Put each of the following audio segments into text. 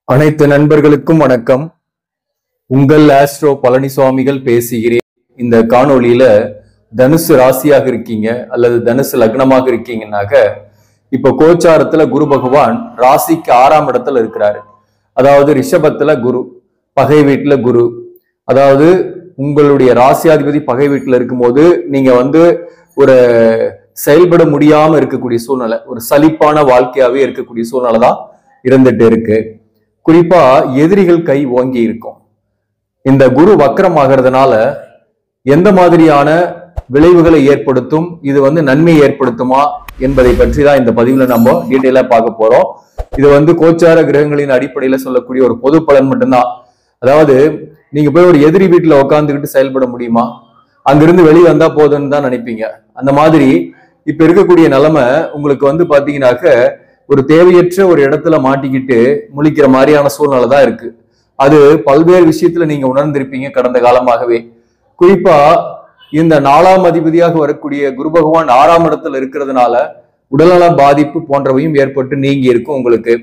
அனைத்து நண்பர்களுக்கும் வணக்கம். உங்கள் ஆஸ்ட்ரோ பழனிசுவாமிகள் பேசுகிறேன். இந்த காணொளியில தனுசு ராசியாக இருக்கீங்க அல்லது தனுசு லக்னமாக இருக்கீங்கன்னாக்க இப்ப கோச்சாரத்துல குரு பகவான் ராசிக்கு 6ஆம் இடத்துல இருக்கிறாரு. அதாவது ரிஷபத்துல குரு, பகை வீட்டுல குரு. அதாவது உங்களுடைய ராசியாதிபதி பகை வீட்டுல இருக்கும்போது நீங்க ஒரு செயல்பட முடியாம இருக்கக்கூடிய சூழ்நிலை, ஒரு சலிப்பான வாழ்க்கையாவே இருக்கக்கூடிய சூழ்நிலை தான் இருந்துட்டு இருக்கு. குறிப்பா எதிரிகள் கை ஓங்கி இருக்கும். இந்த குரு வக்ரம் ஆகிறதுனால எந்த மாதிரியான விளைவுகளை ஏற்படுத்தும், இது நன்மை ஏற்படுத்துமா என்பதை பற்றி தான் இந்த பதிவுல நம்ம டீட்டெயிலா பார்க்க போறோம். இது கோச்சார கிரகங்களின் அடிப்படையில சொல்லக்கூடிய ஒரு பொது பலன் மட்டும்தான். அதாவது நீங்க போய் ஒரு எதிரி வீட்டுல உட்காந்துக்கிட்டு செயல்பட முடியுமா? அங்கிருந்து வெளியே வந்தா போதுன்னு தான் நினைப்பீங்க. அந்த மாதிரி இப்ப இருக்கக்கூடிய நிலைமை உங்களுக்கு பாத்தீங்கன்னாக்க ஒரு தேவையற்ற ஒரு இடத்துல மாட்டிக்கிட்டு முழிக்கிற மாதிரியான சூழ்நிலை தான் இருக்கு. அது பல்வேறு விஷயத்துல நீங்க உணர்ந்திருப்பீங்க கடந்த காலமாகவே. குறிப்பா இந்த 4ஆம் அதிபதியாக வரக்கூடிய குரு பகவான் 6ஆம் இடத்துல இருக்கிறதுனால உடல்நல பாதிப்பு போன்றவையும் ஏற்பட்டு நீங்கி இருக்கும் உங்களுக்கு.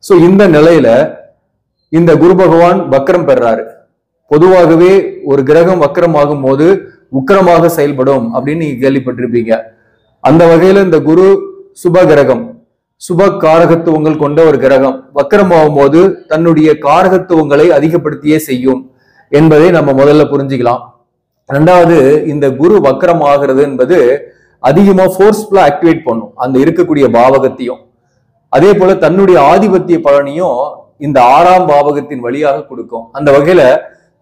சோ இந்த நிலையில இந்த குரு பகவான் வக்ரம் பெறாரு. பொதுவாகவே ஒரு கிரகம் வக்ரம் ஆகும் போது உக்கிரமாக செயல்படும் அப்படின்னு நீங்க கேள்விப்பட்டிருப்பீங்க. அந்த வகையில இந்த குரு சுப கிரகம், சுப காரகத்துவங்கள் கொண்ட ஒரு கிரகம் வக்ரமாகும் போது தன்னுடைய காரகத்துவங்களை அதிகப்படுத்தியே செய்யும் என்பதை நம்ம முதல்ல புரிஞ்சுக்கலாம். ரெண்டாவது, இந்த குரு வக்ரம் ஆகிறது என்பது அதிகமா ஃபோர்ஸ்ஃபுல்லா ஆக்டிவேட் பண்ணும் அந்த இருக்கக்கூடிய பாவகத்தையும். அதே போல தன்னுடைய ஆதிபத்திய பலனையும் இந்த 6ஆம் பாவகத்தின் வழியாக கொடுக்கும். அந்த வகையில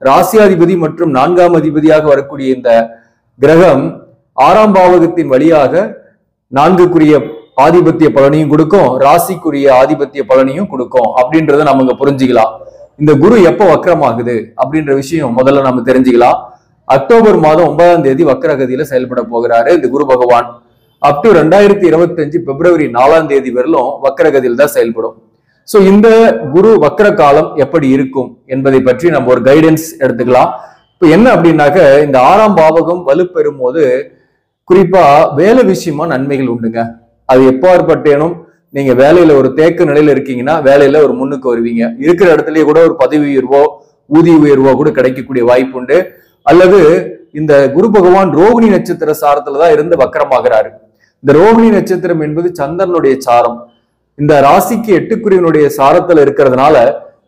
ராசியாதிபதி மற்றும் 4ஆம் அதிபதியாக வரக்கூடிய இந்த கிரகம் 6ஆம் பாவகத்தின் வழியாக 4க்குரிய ஆதிபத்திய பலனையும் கொடுக்கும், ராசிக்குரிய ஆதிபத்திய பலனையும் கொடுக்கும் அப்படின்றத நம்ம இங்க புரிஞ்சுக்கலாம். இந்த குரு எப்ப வக்ரமாகுது அப்படின்ற விஷயம் முதல்ல நம்ம தெரிஞ்சுக்கலாம். அக்டோபர் மாதம் 9ஆம் தேதி வக்ரகதியில செயல்பட போகிறாரு இந்த குரு பகவான். அப் டு 2025 பிப்ரவரி 4ஆம் தேதி வரலும் வக்ரகதியில் தான் செயல்படும். சோ இந்த குரு வக்ர காலம் எப்படி இருக்கும் என்பதை பற்றி நம்ம ஒரு கைடன்ஸ் எடுத்துக்கலாம். இப்ப என்ன அப்படின்னாக்க, இந்த 6ஆம் பாவகம் வலுப்பெறும் போது குறிப்பா வேலை விஷயமா நன்மைகள் உண்டுங்க. அது எப்பாற்பட்டேனும் நீங்க வேலையில ஒரு தேக்க நிலையில இருக்கீங்கன்னா வேலையில ஒரு முன்னுக்கு வருவீங்க. இருக்கிற இடத்துலயே கூட ஒரு பதவி உயர்வோ ஊதிய உயர்வோ கூட கிடைக்கக்கூடிய வாய்ப்பு உண்டு. அல்லது இந்த குரு பகவான் ரோகிணி நட்சத்திர சாரத்துலதான் இருந்து வக்கரமாகிறாரு. இந்த ரோகிணி நட்சத்திரம் என்பது சந்திரனுடைய சாரம். இந்த ராசிக்கு 8க்குரியவனுடைய சாரத்துல இருக்கிறதுனால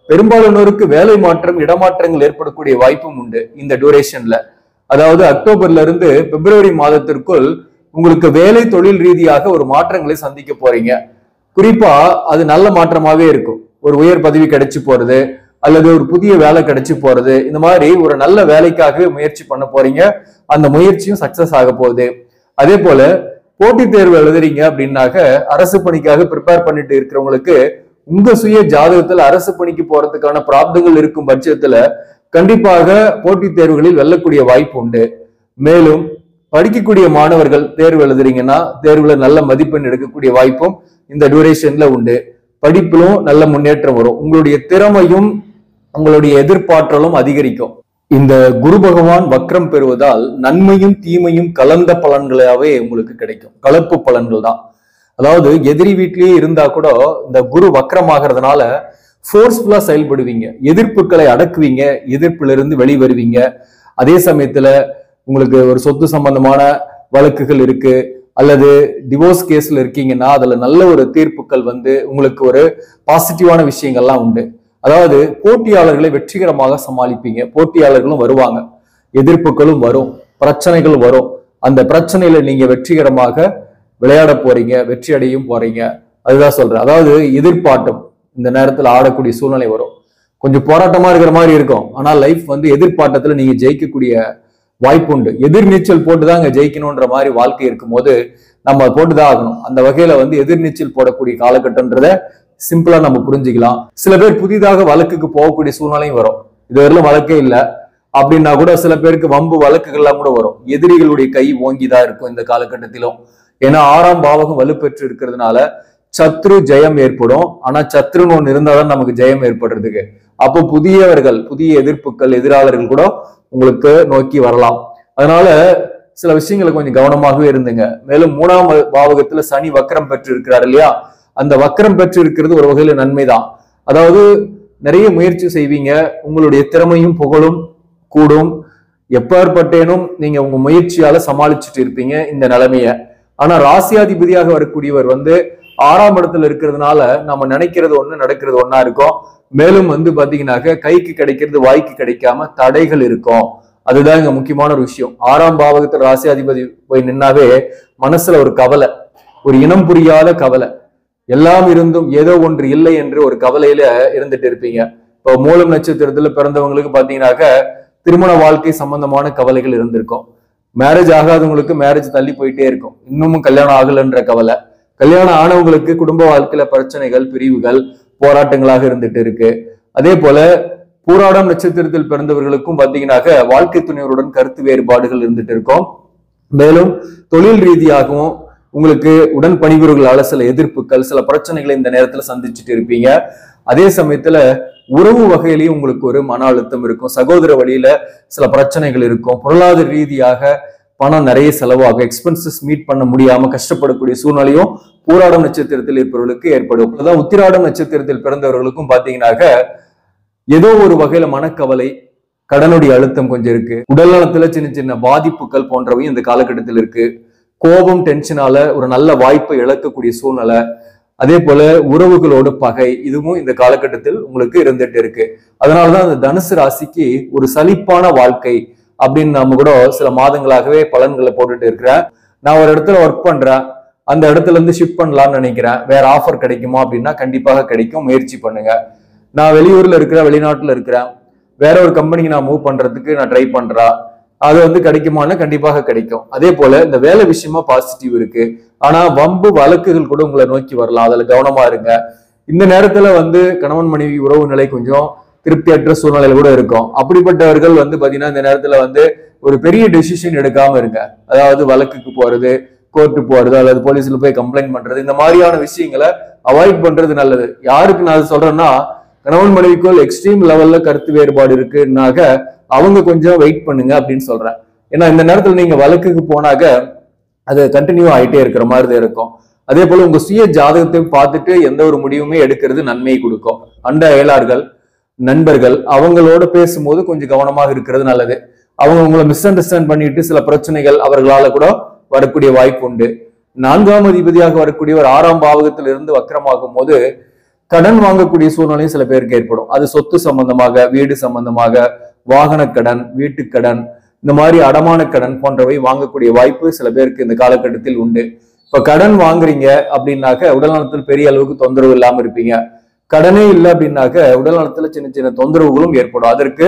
பெரும்பாலானோருக்கு வேலை மாற்றம், இடமாற்றங்கள் ஏற்படக்கூடிய வாய்ப்பும் உண்டு இந்த டியூரேஷன்ல. அதாவது அக்டோபர்ல இருந்து பிப்ரவரி மாதத்திற்குள் உங்களுக்கு வேலை தொழில் ரீதியாக ஒரு மாற்றங்களை சந்திக்க போறீங்க. குறிப்பா அது நல்ல மாற்றமாவே இருக்கும். ஒரு உயர் பதவி கிடைச்சு போறது அல்லது ஒரு புதிய வேலை கிடைச்சு போறது, இந்த மாதிரி ஒரு நல்ல வேலைக்காக முயற்சி பண்ண போறீங்க. அந்த முயற்சியும் சக்சஸ் ஆக போகுது. அதே போல போட்டித் தேர்வு எழுதுறீங்க அப்படின்னாக்க அரசு பணிக்காக ப்ரிப்பேர் பண்ணிட்டு இருக்கிறவங்களுக்கு உங்க சுய ஜாதகத்துல அரசு பணிக்கு போறதுக்கான பிராப்தங்கள் இருக்கும் பட்சத்துல கண்டிப்பாக போட்டித் தேர்வுகளில் வெல்லக்கூடிய வாய்ப்பு உண்டு. மேலும் படிக்கக்கூடிய மாணவர்கள் தேர்வு எழுதுறீங்கன்னா தேர்வுல நல்ல மதிப்பெண் எடுக்கக்கூடிய வாய்ப்பும் இந்த டியூரேஷன்ல உண்டு. படிப்பிலும் நல்ல முன்னேற்றம் வரும். உங்களுடைய திறமையும் உங்களுடைய எதிர்பார்த்தலும் அதிகரிக்கும். இந்த குரு பகவான் வக்ரம் பெறுவதால் நன்மையும் தீமையும் கலந்த பலன்களாவே உங்களுக்கு கிடைக்கும். கலப்பு பலன்கள் தான். அதாவது எதிரி வீட்டிலேயே இருந்தா கூட இந்த குரு வக்ரம் ஆகிறதுனால ஃபோர்ஸ்ஃபுல்லா செயல்படுவீங்க, எதிர்ப்புகளை அடக்குவீங்க, எதிர்ப்புல இருந்து வெளிவருவீங்க. அதே சமயத்துல உங்களுக்கு ஒரு சொத்து சம்பந்தமான வழக்குகள் இருக்கு அல்லது டிவோர்ஸ் கேஸ்ல இருக்கீங்கன்னா அதுல நல்ல ஒரு தீர்ப்புகள் உங்களுக்கு ஒரு பாசிட்டிவான விஷயங்கள்லாம் உண்டு. அதாவது போட்டியாளர்களை வெற்றிகரமாக சமாளிப்பீங்க. போட்டியாளர்களும் வருவாங்க, எதிர்ப்புகளும் வரும், பிரச்சனைகள் வரும். அந்த பிரச்சனையில நீங்க வெற்றிகரமாக விளையாட போறீங்க, வெற்றி அடையும் போறீங்க. அதுதான் சொல்றேன். அதாவது எதிர்பார்ட்டம் இந்த நேரத்துல ஆடக்கூடிய சூழ்நிலை வரும். கொஞ்சம் போராட்டமா இருக்கிற மாதிரி இருக்கும். ஆனா லைஃப் எதிர்பார்ட்டத்துல நீங்க ஜெயிக்கக்கூடிய வாய்ப்பு உண்டு. எதிர்நீச்சல் போட்டுதாங்க ஜெயிக்கணும்ன்ற மாதிரி வாழ்க்கை இருக்கும் போது நம்ம போட்டுதான் ஆகணும். அந்த வகையில எதிர்நீச்சல் போடக்கூடிய காலகட்டம்ன்றத சிம்பிளா நம்ம புரிஞ்சுக்கலாம். சில பேர் புதிதாக வழக்குக்கு போகக்கூடிய சூழ்நிலையும் வரும். இதுவரையிலும் வழக்கே இல்லை அப்படின்னா கூட சில பேருக்கு வம்பு வழக்குகள்லாம் கூட வரும். எதிரிகளுடைய கை ஓங்கிதான் இருக்கும் இந்த காலகட்டத்திலும். ஏன்னா 6ஆம் பாவகம் வலுப்பெற்று இருக்கிறதுனால சத்ரு ஜெயம் ஏற்படும். ஆனா சத்ருன்னு ஒண்ணு இருந்தாதான் நமக்கு ஜெயம் ஏற்படுறதுக்கு. அப்போ புதியவர்கள், புதிய எதிர்ப்புகள், எதிராளர்கள் கூட உங்களுக்கு நோக்கி வரலாம். அதனால சில விஷயங்களை கொஞ்சம் கவனமாகவே இருந்துங்க. மேலும் 3ஆம் பாவகத்துல சனி வக்ரம் பெற்று இருக்கிறார் இல்லையா? அந்த வக்ரம் பெற்று இருக்கிறது ஒரு வகையில நன்மைதான். அதாவது நிறைய முயற்சி செய்வீங்க. உங்களுடைய திறமையும் புகழும் கூடும். எப்பாற்பட்டேனும் நீங்க உங்க முயற்சியால சமாளிச்சுட்டு இருப்பீங்க இந்த நிலைமைய. ஆனா ராசியாதிபதியாக வரக்கூடியவர் 6ஆம் இடத்துல இருக்கிறதுனால நம்ம நினைக்கிறது ஒண்ணு நடக்கிறது ஒண்ணா இருக்கும். மேலும் பாத்தீங்கன்னாக்க கைக்கு கிடைக்கிறது வாய்க்கு கிடைக்காம தடைகள் இருக்கும். அதுதான் இங்க முக்கியமான ஒரு விஷயம். 6ஆம் பாவகத்தில் ராசியாதிபதி போய் நின்னாவே மனசுல ஒரு கவலை, ஒரு இனம் புரியாத கவலை, எல்லாம் இருந்தும் ஏதோ ஒன்று இல்லை என்று ஒரு கவலையில இருந்துட்டு இருப்பீங்க. இப்போ மூலம் நட்சத்திரத்துல பிறந்தவங்களுக்கு பாத்தீங்கன்னாக்க திருமண வாழ்க்கை சம்பந்தமான கவலைகள் இருந்திருக்கும். மேரேஜ் ஆகாதவங்களுக்கு மேரேஜ் தள்ளி போயிட்டே இருக்கும். இன்னமும் கல்யாணம் ஆகலன்ற கவலை. கல்யாணம் ஆனவங்களுக்கு குடும்ப வாழ்க்கையில பிரச்சனைகள், பிரிவுகள், போராட்டங்களாக இருந்துட்டு இருக்கு. அதே போல பூராடம் நட்சத்திரத்தில் பிறந்தவர்களுக்கும் பாத்தீங்கன்னாக்க வாழ்க்கை துணைவருடன் கருத்து வேறுபாடுகள் இருந்துட்டு இருக்கும். மேலும் தொழில் ரீதியாகவும் உங்களுக்கு உடன் பணிபுரிகளால சில எதிர்ப்புகள், சில பிரச்சனைகளை இந்த நேரத்துல சந்திச்சுட்டு இருப்பீங்க. அதே சமயத்துல உறவு வகையிலையும் உங்களுக்கு ஒரு மன அழுத்தம் இருக்கும். சகோதர வழியில சில பிரச்சனைகள் இருக்கும். பொருளாதார ரீதியாக பணம் நிறைய செலவாகும். எக்ஸ்பென்சஸ் மீட் பண்ண முடியாம கஷ்டப்படக்கூடிய சூழ்நிலையும் பூராடம் நட்சத்திரத்தில் இருப்பவர்களுக்கு ஏற்படும். அதான் உத்திராடம் நட்சத்திரத்தில் பிறந்தவர்களுக்கும் பாத்தீங்கன்னாக்க ஏதோ ஒரு வகையில மனக்கவலை, கடனுடைய அழுத்தம் கொஞ்சம் இருக்கு. உடல் நலத்துல சின்ன சின்ன பாதிப்புகள் போன்றவையும் இந்த காலகட்டத்தில் இருக்கு. கோபம், டென்ஷனால ஒரு நல்ல வாய்ப்பை இழக்கக்கூடிய சூழ்நிலை. அதே போல உறவுகளோட பகை, இதுவும் இந்த காலகட்டத்தில் உங்களுக்கு இருந்துட்டு இருக்கு. அதனாலதான் அந்த தனுசு ராசிக்கு ஒரு சலிப்பான வாழ்க்கை அப்படின்னு நம்ம கூட சில மாதங்களாகவே பலன்களை போட்டுட்டு இருக்கிறேன். நான் ஒரு இடத்துல ஒர்க் பண்றேன், அந்த இடத்துல இருந்து ஷிஃப்ட் பண்ணலாம்னு நினைக்கிறேன். வேற ஆஃபர் கிடைக்குமா அப்படின்னா கண்டிப்பாக கிடைக்கும், முயற்சி பண்ணுங்க. நான் வெளியூர்ல இருக்கிறேன், வெளிநாட்டுல இருக்கிறேன், வேற ஒரு கம்பெனிக்கு நான் மூவ் பண்றதுக்கு நான் ட்ரை பண்றேன். அது கிடைக்குமான்னு கண்டிப்பாக கிடைக்கும். அதே போல இந்த வேலை விஷயமா பாசிட்டிவ் இருக்கு. ஆனா வம்பு வழக்குகள் கூட உங்களை நோக்கி வரலாம், அதுல கவனமா இருங்க. இந்த நேரத்துல கணவன் மனைவி உறவு நிலை கொஞ்சம் திருப்தியற்ற சூழ்நிலையில கூட இருக்கும். அப்படிப்பட்டவர்கள் பாத்தீங்கன்னா இந்த நேரத்துல ஒரு பெரிய டெசிஷன் எடுக்காம இருங்க. அதாவது வழக்குக்கு போறது, கோர்ட்டு போறது, அல்லது போலீஸ்ல போய் கம்ப்ளைண்ட் பண்றது, இந்த மாதிரியான விஷயங்களை அவாய்ட் பண்றது நல்லது. யாருக்கு நான் சொல்றேன்னா, கணவன் மனைவிக்குள் எக்ஸ்ட்ரீம் லெவல்ல கருத்து வேறுபாடு இருக்குன்னாக்க அவங்க கொஞ்சம் வெயிட் பண்ணுங்க அப்படின்னு சொல்றேன். ஏன்னா இந்த நேரத்துல நீங்க வழக்குக்கு போனாக்க அது கண்டினியூ ஆகிட்டே இருக்கிற மாதிரி இருக்கும். அதே போல உங்க சுய ஜாதகத்தையும் பார்த்துட்டு எந்த ஒரு முடிவுமே எடுக்கிறது நன்மையை கொடுக்கும். அண்ட அயலார்கள், நண்பர்கள் அவங்களோட பேசும்போது கொஞ்சம் கவனமாக இருக்கிறது நல்லது. அவங்க உங்களை மிஸ் அண்டர்ஸ்டாண்ட் பண்ணிட்டு சில பிரச்சனைகள் அவர்களால கூட வரக்கூடிய வாய்ப்பு உண்டு. 4ஆம் அதிபதியாக வரக்கூடியவர் 6ஆம் பாவகத்தில் இருந்து வக்கரமாகும் போது கடன் வாங்கக்கூடிய சூழ்நிலையும் சில பேருக்கு ஏற்படும். அது சொத்து சம்பந்தமாக, வீடு சம்பந்தமாக, வாகன கடன், வீட்டுக்கடன், இந்த மாதிரி அடமான கடன் போன்றவை வாங்கக்கூடிய வாய்ப்பு சில பேருக்கு இந்த காலகட்டத்தில் உண்டு. இப்ப கடன் வாங்குறீங்க அப்படின்னாக்க உடல் நலத்தில் பெரிய அளவுக்கு தொந்தரவு இல்லாம இருப்பீங்க. கடனே இல்லை அப்படின்னாக்க உடல் நலத்துல சின்ன சின்ன தொந்தரவுகளும் ஏற்படும். அதற்கு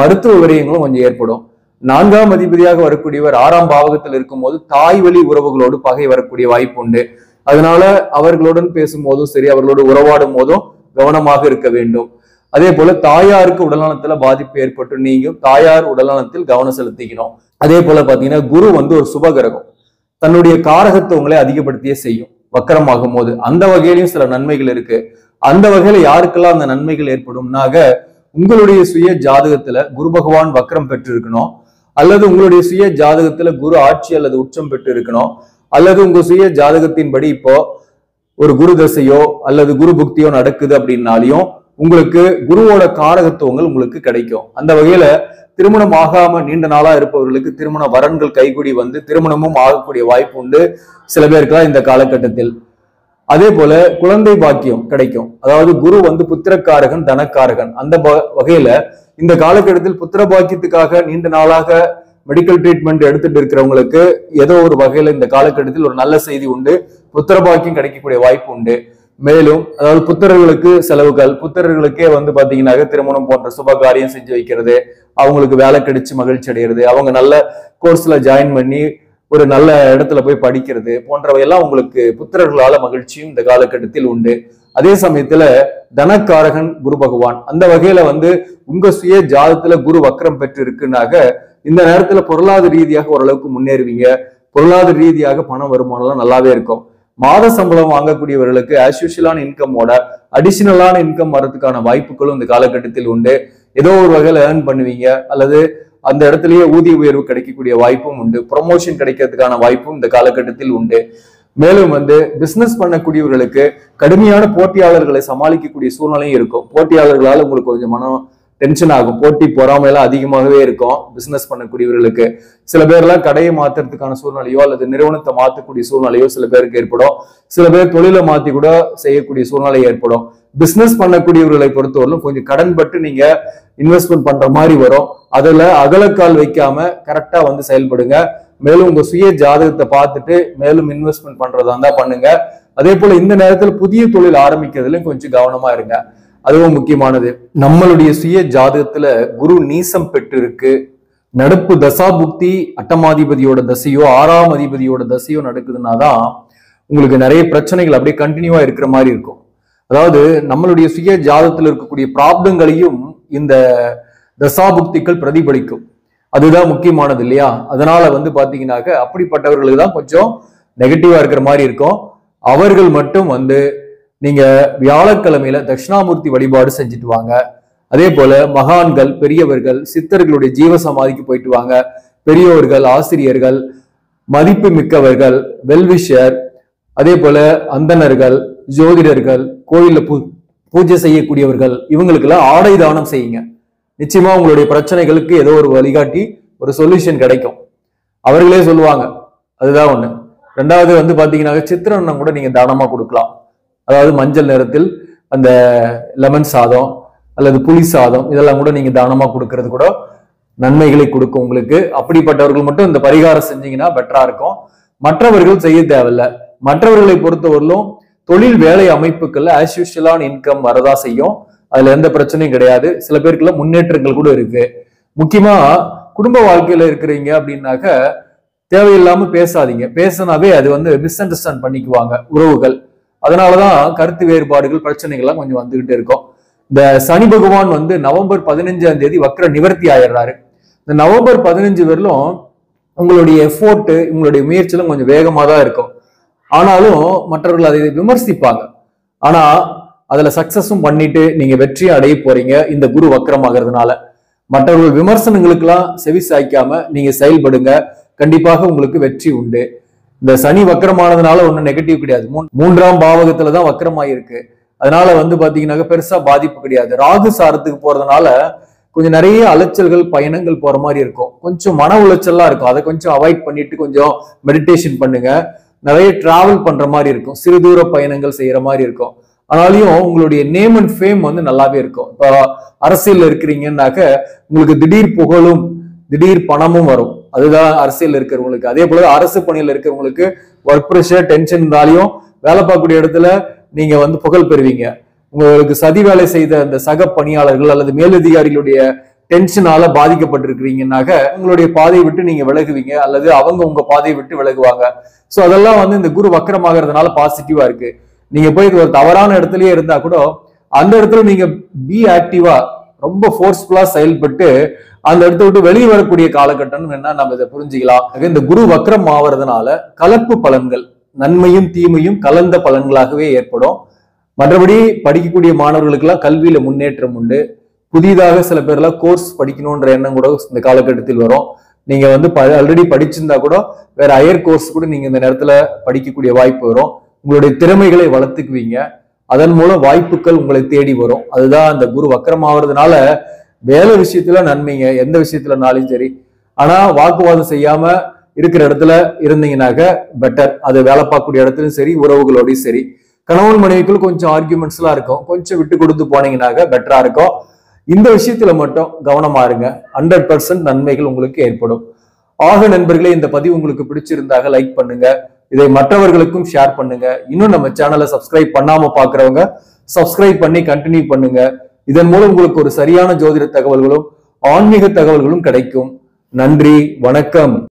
மருத்துவ விரயங்களும் கொஞ்சம் ஏற்படும். 4ஆம் அதிபதியாக வரக்கூடியவர் 6ஆம் பாவகத்தில் இருக்கும் போது தாய் வழி உறவுகளோடு பகை வரக்கூடிய வாய்ப்பு உண்டு. அதனால அவர்களுடன் பேசும்போதும் சரி, அவர்களோடு உறவாடும் போதும் கவனமாக இருக்க வேண்டும். அதே போல தாயாருக்கு உடல்நலத்துல பாதிப்பு ஏற்பட்டு நீங்க தாயார் உடல்நலத்தில் கவனம் செலுத்திக்கணும். அதே போல பாத்தீங்கன்னா குரு ஒரு சுபகிரகம், தன்னுடைய காரகத்துவங்களை அதிகப்படுத்தியே செய்யும் வக்கரமாகும் போது. அந்த வகையிலையும் சில நன்மைகள் இருக்கு. அந்த வகையில யாருக்கெல்லாம் அந்த நன்மைகள் ஏற்படும்னாக, உங்களுடைய சுய ஜாதகத்துல குரு பகவான் வக்கரம் பெற்று இருக்கணும், அல்லது உங்களுடைய சுய ஜாதகத்துல குரு ஆட்சி அல்லது உச்சம் பெற்று இருக்கணும், அல்லது உங்க சுய ஜாதகத்தின்படி இப்போ ஒரு குரு தசையோ அல்லது குரு புக்தியோ நடக்குது அப்படின்னாலையும் உங்களுக்கு குருவோட காரகத்துவங்கள் உங்களுக்கு கிடைக்கும். அந்த வகையில திருமணம் ஆகாம நீண்ட நாளா இருப்பவர்களுக்கு திருமண வரன்கள் கைகூடி திருமணமும் ஆகக்கூடிய வாய்ப்பு உண்டு சில பேருக்குலாம் இந்த காலகட்டத்தில். அதே போல குழந்தை பாக்கியம் கிடைக்கும். அதாவது குரு புத்திரக்காரகன், தனக்காரகன். அந்த வகையில இந்த காலகட்டத்தில் புத்திர பாக்கியத்துக்காக நீண்ட நாளாக மெடிக்கல் ட்ரீட்மெண்ட் எடுத்துட்டு இருக்கிறவங்களுக்கு ஏதோ ஒரு வகையில இந்த காலகட்டத்தில் ஒரு நல்ல செய்தி உண்டு, புத்திர பாக்கியம் கிடைக்கக்கூடிய வாய்ப்பு உண்டு. மேலும் அதாவது புத்திரர்களுக்கு செலவுகள், புத்திரர்களுக்கே பாத்தீங்கன்னாக்க திருமணம் போன்ற சுப காரியம் செஞ்சு வைக்கிறது, அவங்களுக்கு வேலை கிடைச்சு மகிழ்ச்சி அடைகிறது, அவங்க நல்ல கோர்ஸ்ல ஜாயின் பண்ணி ஒரு நல்ல இடத்துல போய் படிக்கிறது போன்றவையெல்லாம் உங்களுக்கு புத்திரர்களால மகிழ்ச்சியும் இந்த காலகட்டத்தில் உண்டு. அதே சமயத்துல தனக்காரகன் குரு பகவான். அந்த வகையில உங்க சுய ஜாதத்துல குரு வக்கரம் பெற்று இருக்குனாக்க இந்த நேரத்துல பொருளாதார ரீதியாக ஓரளவுக்கு முன்னேறுவீங்க. பொருளாதார ரீதியாக பணம் வருமானம் நல்லாவே இருக்கும். மாத சம்பளம் வாங்கக்கூடியவர்களுக்கு ஆஸ்யூஷுவலான இன்கமோட அடிஷனலான இன்கம் வரதுக்கான வாய்ப்புகளும் இந்த காலகட்டத்தில் உண்டு. ஏதோ ஒரு வகையில ஏர்ன் பண்ணுவீங்க, அல்லது அந்த இடத்துலயே ஊதிய உயர்வு கிடைக்கக்கூடிய வாய்ப்பும் உண்டு. ப்ரொமோஷன் கிடைக்கிறதுக்கான வாய்ப்பும் இந்த காலகட்டத்தில் உண்டு. மேலும் பிசினஸ் பண்ணக்கூடியவர்களுக்கு கடுமையான போட்டியாளர்களை சமாளிக்கக்கூடிய சூழ்நிலையும் இருக்கும். போட்டியாளர்களால் உங்களுக்கு கொஞ்சம் மனம் டென்ஷன் ஆகும். போட்டி பொறாமையெல்லாம் அதிகமாகவே இருக்கும். பிசினஸ் பண்ணக்கூடியவர்களுக்கு சில பேர்லாம் கடையை மாத்துறதுக்கான சூழ்நிலையோ அல்லது நிறுவனத்தை மாற்றக்கூடிய சூழ்நிலையோ சில பேருக்கு ஏற்படும். சில பேர் தொழிலை மாத்தி கூட செய்யக்கூடிய சூழ்நிலை ஏற்படும். பிசினஸ் பண்ணக்கூடியவர்களை பொறுத்தவரையிலும் கொஞ்சம் கடன் பட்டு நீங்க இன்வெஸ்ட்மெண்ட் பண்ற மாதிரி வரும். அதுல அகலக்கால் வைக்காம கரெக்டா செயல்படுங்க. மேலும் உங்க சுய ஜாதகத்தை பார்த்துட்டு மேலும் இன்வெஸ்ட்மெண்ட் பண்றதா இருந்தா பண்ணுங்க. அதே போல இந்த நேரத்தில் புதிய தொழில் ஆரம்பிக்கிறதுல கொஞ்சம் கவனமா இருங்க. அதுவும் முக்கியமானது. நம்மளுடைய சுய ஜாதகத்துல குரு நீசம் பெற்று இருக்கு, நடப்பு தசாபுக்தி அட்டமாதிபதியோட தசையோ 6ஆம் அதிபதியோட தசையோ நடக்குதுன்னாதான் உங்களுக்கு நிறைய பிரச்சனைகள் அப்படியே கண்டினியூவா இருக்கிற மாதிரி இருக்கும். அதாவது நம்மளுடைய சுய ஜாதகத்தில் இருக்கக்கூடிய ப்ராப்ளங்களையும் இந்த தசாபுக்திகள் பிரதிபலிக்கும். அதுதான் முக்கியமானது இல்லையா? அதனால பாத்தீங்கன்னாக்க அப்படிப்பட்டவர்களுக்கு தான் கொஞ்சம் நெகட்டிவா இருக்கிற மாதிரி இருக்கும். அவர்கள் மட்டும் நீங்க வியாழக்கிழமையில தட்சிணாமூர்த்தி வழிபாடு செஞ்சுட்டு வாங்க. அதே போல மகான்கள், பெரியவர்கள், சித்தர்களுடைய ஜீவ சமாதிக்கு போயிட்டு வாங்க. பெரியோர்கள், ஆசிரியர்கள், மதிப்பு மிக்கவர்கள், வெல்விஷர், அதே போல அந்தணர்கள், ஜோதிடர்கள், கோயில்ல பூஜை செய்யக்கூடியவர்கள், இவங்களுக்கெல்லாம் ஆடை தானம் செய்யுங்க. நிச்சயமா உங்களுடைய பிரச்சனைகளுக்கு ஏதோ ஒரு வழிகாட்டி ஒரு சொல்யூஷன் கிடைக்கும். அவர்களே சொல்லுவாங்க. அதுதான் ஒண்ணு. ரெண்டாவது பாத்தீங்கன்னா சித்திரன்னம் கூட நீங்க தானமா கொடுக்கலாம். அதாவது மஞ்சள் நிறத்தில் அந்த லெமன் சாதம் அல்லது புளி சாதம் இதெல்லாம் கூட நீங்க தானமா கொடுக்கறது கூட நன்மைகளை கொடுக்கும் உங்களுக்கு. அப்படிப்பட்டவர்கள் மட்டும் இந்த பரிகாரம் செஞ்சீங்கன்னா பெட்டரா இருக்கும். மற்றவர்கள் செய்ய தேவையில்லை. மற்றவர்களை பொறுத்தவரையிலும் தொழில் வேலை அமைப்புகள்ல ஆஸ் யூஷுவலான இன்கம் வரதா செய்யும். அதுல எந்த பிரச்சனையும் கிடையாது. சில பேருக்குள்ள முன்னேற்றங்கள் கூட இருக்கு. முக்கியமா குடும்ப வாழ்க்கையில இருக்கிறீங்க அப்படின்னாக்க தேவையில்லாம பேசாதீங்க. பேசினாவே அது மிஸ் அண்டர்ஸ்டாண்ட் பண்ணிக்குவாங்க உறவுகள். அதனாலதான் கருத்து வேறுபாடுகள், பிரச்சனைகள்லாம் கொஞ்சம் வந்துகிட்டு இருக்கும். இந்த சனி பகவான் நவம்பர் 15ஆம் தேதி வக்ர நிவர்த்தி ஆயிடுறாரு. இந்த நவம்பர் 15 வரலும் உங்களுடைய எஃபோர்ட், உங்களுடைய முயற்சியெல்லாம் கொஞ்சம் வேகமா தான் இருக்கும். ஆனாலும் மற்றவர்கள் அதை விமர்சிப்பாங்க. ஆனா அதுல சக்சஸும் பண்ணிட்டு நீங்க வெற்றியை அடைய போறீங்க இந்த குரு வக்ரமாகிறதுனால. மற்றவர்கள் விமர்சனங்களுக்கெல்லாம் செவி சாய்க்காம நீங்க செயல்படுங்க. கண்டிப்பாக உங்களுக்கு வெற்றி உண்டு. இந்த சனி வக்கரமானதுனால ஒன்றும் நெகட்டிவ் கிடையாது. 3ஆம் பாவகத்துலதான் வக்கரமாயிருக்கு. அதனால பாத்தீங்கன்னாக்க பெருசா பாதிப்பு கிடையாது. ராகு சாரத்துக்கு போறதுனால கொஞ்சம் நிறைய அலைச்சல்கள், பயணங்கள் போற மாதிரி இருக்கும். கொஞ்சம் மன உளைச்சல்லாம் இருக்கும். அதை கொஞ்சம் அவாய்ட் பண்ணிட்டு கொஞ்சம் மெடிடேஷன் பண்ணுங்க. நிறைய டிராவல் பண்ற மாதிரி இருக்கும். சிறு தூர பயணங்கள் செய்யற மாதிரி இருக்கும். ஆனாலையும் உங்களுடைய நேம் அண்ட் ஃபேம் நல்லாவே இருக்கும். இப்போ அரசியல் இருக்கிறீங்கன்னாக்க உங்களுக்கு திடீர் புகழும் திடீர் பணமும் வரும். அதுதான் அரசியல் இருக்கிறவங்களுக்கு. அதே போல அரசு பணியில இருக்கிறவங்களுக்கு ஒர்க் ப்ரெஷர், டென்ஷன் இருந்தாலையும் வேலை பார்க்கக்கூடிய இடத்துல நீங்க புகழ் பெறுவீங்க. உங்களுக்கு சதி வேலை செய்த அந்த சக பணியாளர்கள் அல்லது மேலதிகாரிகளுடைய டென்ஷனால பாதிக்கப்பட்டிருக்கிறீங்கன்னாக்க உங்களுடைய பாதையை விட்டு நீங்க விலகுவீங்க அல்லது அவங்க உங்க பாதையை விட்டு விலகுவாங்க. சோ அதெல்லாம் இந்த குரு வக்கரமாகறதுனால பாசிட்டிவா இருக்கு. நீங்க போய் ஒரு தவறான இடத்துலயே இருந்தா கூட அந்த இடத்துல நீங்க பி ஆக்டிவா ரொம்ப ஃபோர்ஸ்ஃபுல்லா செயல்பட்டு அந்த இடத்த விட்டு வெளியே வரக்கூடிய காலகட்டம் என்ன நம்ம இதை புரிஞ்சுக்கலாம். இந்த குரு வக்ரம் ஆவறதுனால கலப்பு பலன்கள், நன்மையும் தீமையும் கலந்த பலன்களாகவே ஏற்படும். மற்றபடி படிக்கக்கூடிய மாணவர்களுக்கு எல்லாம் கல்வியில முன்னேற்றம் உண்டு. புதிதாக சில பேர்லாம் கோர்ஸ் படிக்கணும்ன்ற எண்ணம் கூட இந்த காலகட்டத்தில் வரும். நீங்க ஆல்ரெடி படிச்சிருந்தா கூட வேற ஹையர் கோர்ஸ் கூட நீங்க இந்த நேரத்துல படிக்கக்கூடிய வாய்ப்பு வரும். உங்களுடைய திறமைகளை வளர்த்துக்குவீங்க. அதன் மூலம் வாய்ப்புகள் உங்களை தேடி வரும். அதுதான் அந்த குரு வக்ரம் ஆவறதுனால வேலை விஷயத்துல நன்மைங்க, எந்த விஷயத்துலனாலும் சரி. ஆனா வாக்குவாதம் செய்யாம இருக்கிற இடத்துல இருந்தீங்கன்னாக்க பெட்டர். அது வேலை பார்க்கக்கூடிய இடத்துலயும் சரி, உறவுகளோடையும் சரி. கணவன் மனைவிக்குள்ள கொஞ்சம் ஆர்கியூமெண்ட்ஸ் எல்லாம் இருக்கும். கொஞ்சம் விட்டு கொடுத்து போனீங்கன்னாக்க பெட்டரா இருக்கும். இந்த விஷயத்துல மட்டும் கவனமா இருங்க. 100% நன்மைகள் உங்களுக்கு ஏற்படும். ஆக நண்பர்களே, இந்த பதிவு உங்களுக்கு பிடிச்சிருந்தாக லைக் பண்ணுங்க. இதை மற்றவர்களுக்கும் ஷேர் பண்ணுங்க. இன்னும் நம்ம சேனலை சப்ஸ்கிரைப் பண்ணாம பாக்குறவங்க சப்ஸ்கிரைப் பண்ணி கண்டினியூ பண்ணுங்க. இதன் மூலம் உங்களுக்கு ஒரு சரியான ஜோதிட தகவல்களும் ஆன்மீக தகவல்களும் கிடைக்கும். நன்றி, வணக்கம்.